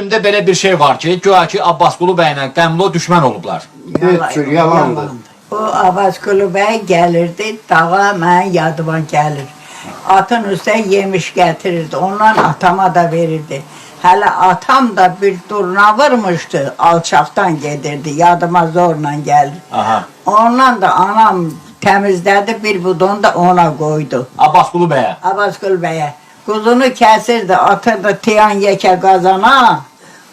filmdə belə bir şey var ki, güya ki Abbasqulu bəylə Qəmlo düşmən olublar. Heç cür yalandır. O Abbasqulu bəy gəlirdi, dağa mən yadıma gəlir. Atın üstə yemiş gətirirdi, ondan atama da verirdi. Hələ atam da bir durna vurmuşdu, alçaqdan gedirdi, yadıma zorla gəlir. Aha. Ondan da anam təmizlədi, bir budonu da ona qoydu. Abbasqulu bəyə. Abbasqulu bəyə. Quzunu kəsirdi, atırdı tiyan yekə qazana.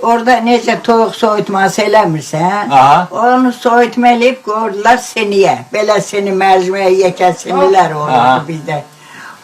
Orada necə toyuq soyutması eləmirsən, onu soyutma eləyib qoyurdular siniyə. Belə sini mərciməyə yekə sinilər olurdu bizdə.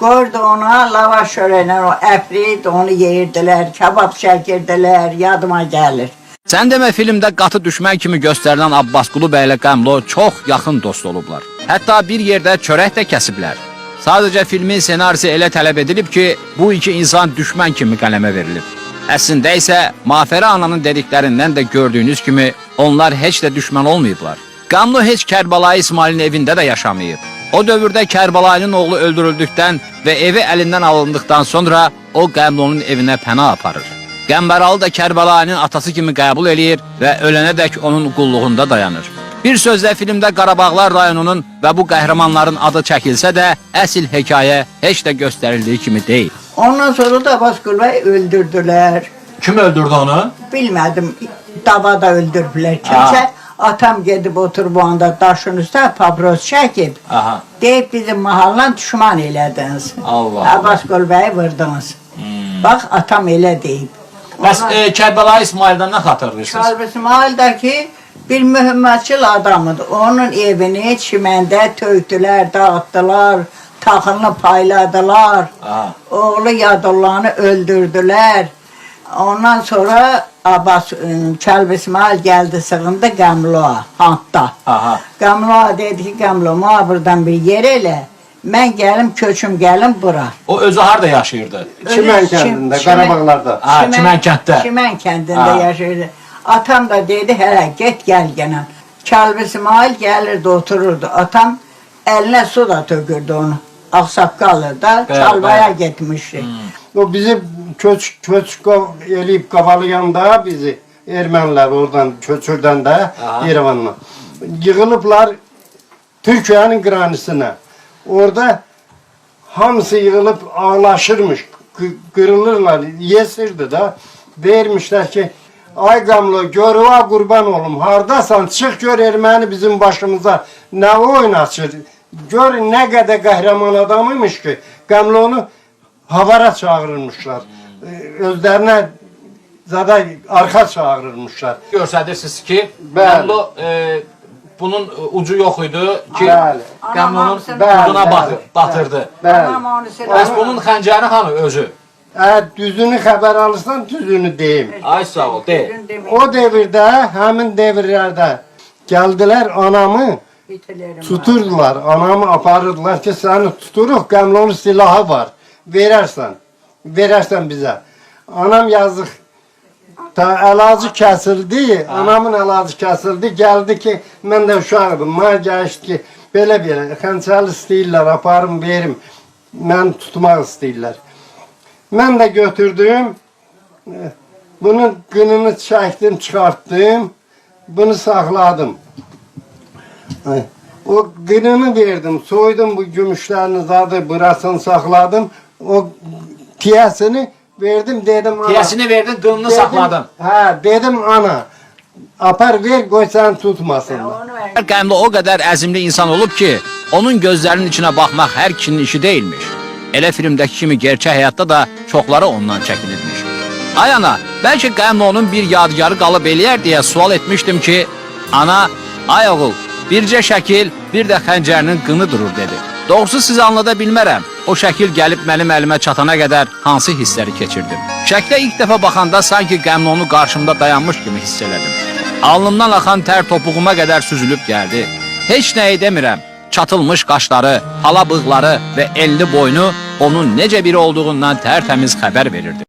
Qoyurdu ona, lavaş şörəylə o əfrid, onu yeyirdilər, kabab çəkirdilər, yadıma gəlir. Sən demə filmdə qatı düşmən kimi göstərilən Abbasqulu bəylə Qəmlo çox yaxın dost olublar. Hətta bir yerdə çörək də kəsiblər. Sadəcə filmin senarisi elə tələb edilib ki, bu iki insan düşmən kimi qələmə verilib. Əslində isə Mafərə ananın dediklərindən də gördüyünüz kimi onlar heç də düşmən olmayıblar. Qəmlo heç Kərbəlayı İsmailin evində də yaşamayıb. O dövrdə Kərbəlayının oğlu öldürüldükdən və evi əlindən alındıqdan sonra o Qəmlonun evinə pənah aparır. Qəmbaralı da Kərbəlayının atası kimi qəbul eləyir və ölənədək onun qulluğunda dayanır. Bir sözlə filmdə Qarabağlar rayonunun və bu qəhrəmanların adı çəkilsə də, əsl hekayə heç də göstərildiyi kimi deyil. Ondan sonra da Abbasqulu bəy öldürdülər. Kim öldürdü onu? Bilmədim, davada öldürdülər kimsə. Atam gedib oturub o anda daşın üstə papros çəkib. Deyib bizim mahallan düşman elədiniz. Abbasqulu bəyi vurdunuz. Bax, atam elə deyib. Bəs Kərbəlayı İsmaildən nə xatırlayırsınız? Kərbəlayı İsmaildəki bir mühümmetçil adamıdır. Onun evini çiməndə töktülər, dağıttılar, taxılını payladılar. Oğlu Yadullanı öldürdülər. Ondan sonra Kərbəlayı İsmail gəldi, sığındı Qəmloğa, hantda. Qəmloğa dedi ki, Qəmlo, mənə buradan bir yer elə. Mən gəlim, köçüm gəlim bura. O özü harada yaşayırdı? Çimən kəndində, Qarabağlarda. Çimən kənddə. Çimən kəndində yaşayırdı. Atam da dedi, hələ get gəl gələn. Kərbəlayı İsmail gəlirdi, otururdu. Atam əlinə su da tökürdü onu. Ağsaqqalı da çalvaya getmişdi. O bizi köç eləyib qavalayanda bizi ermənilər oradan köçürdən də Yerevandan. Yığılıblar Türkiyənin qranisine. Orada hamısı yığılıb ağlaşırmış, qırılırlar, yesirdi da. Vermişlər ki, ay Qəmlo, görüva qurban olum, hardasan, çıx gör erməni bizim başımıza nə oynaşır. Gör nə qədər qəhrəman adamıymış ki, Qəmlonu havara çağırırmışlar. Özlərinə zada arxa çağırırmışlar. Görsədirsiniz ki, Qəmlo bunun ucu yox idi ki, Qəmlonun ucuna batırdı. Bəs bunun xəncəri hanı özü? Düzünü xəbər alırsan, düzünü deyim. Ay sağ ol, deyim. O devirdə, həmin devirlərdə gəldilər anamı tuturdular, anamı aparırdılar ki, səni tuturuq, Qəmlonun silahı var, verərsən bizə. Anam yazıq, əlacı kəsildi, anamın əlacı kəsildi, gəldi ki, mən də uşaqdım, mənə gəlişdi ki, belə, xəncəli istəyirlər, aparım, verim, mən tutmaq istəyirlər. Mən də götürdüm, bunun qınını çəkdim, çıxartdım, bunu saxladım. O qınını verdim, soydum bu gümüşlərini zadı, burasını saxladım, o tiyəsini verdim, dedim ana. Tiyəsini verdin, qınını saxladın. Hə, dedim ana, apar ver, qoy səni tutmasınlar. Qəmlo o qədər əzimli insan olub ki, onun gözlərinin içine baxmaq hər kişinin işi deyilmiş. Elə filmdəki kimi gerçək həyatda da çoxları ondan çəkinirmiş. Ay ana, bəlkə Qəmlonun bir yadigarı qalıb eləyər deyə sual etmişdim ki, ana, ay oğul, bircə şəkil, bir də xəncərinin qını durur dedi. Doğrusu sizi anlada bilmərəm. O şəkil gəlib mənim əlimə çatana qədər hansı hissləri keçirdim. Şəklə ilk dəfə baxanda sanki Qəmlonu qarşımda dayanmış kimi hiss elədim. Alnımdan axan tər topuğuma qədər süzülüb gəldi. Heç nəyi demirəm. Çatılmış qaşları, ala bığları və enli boynu onun necə biri olduğundan tərtəmiz xəbər verirdi.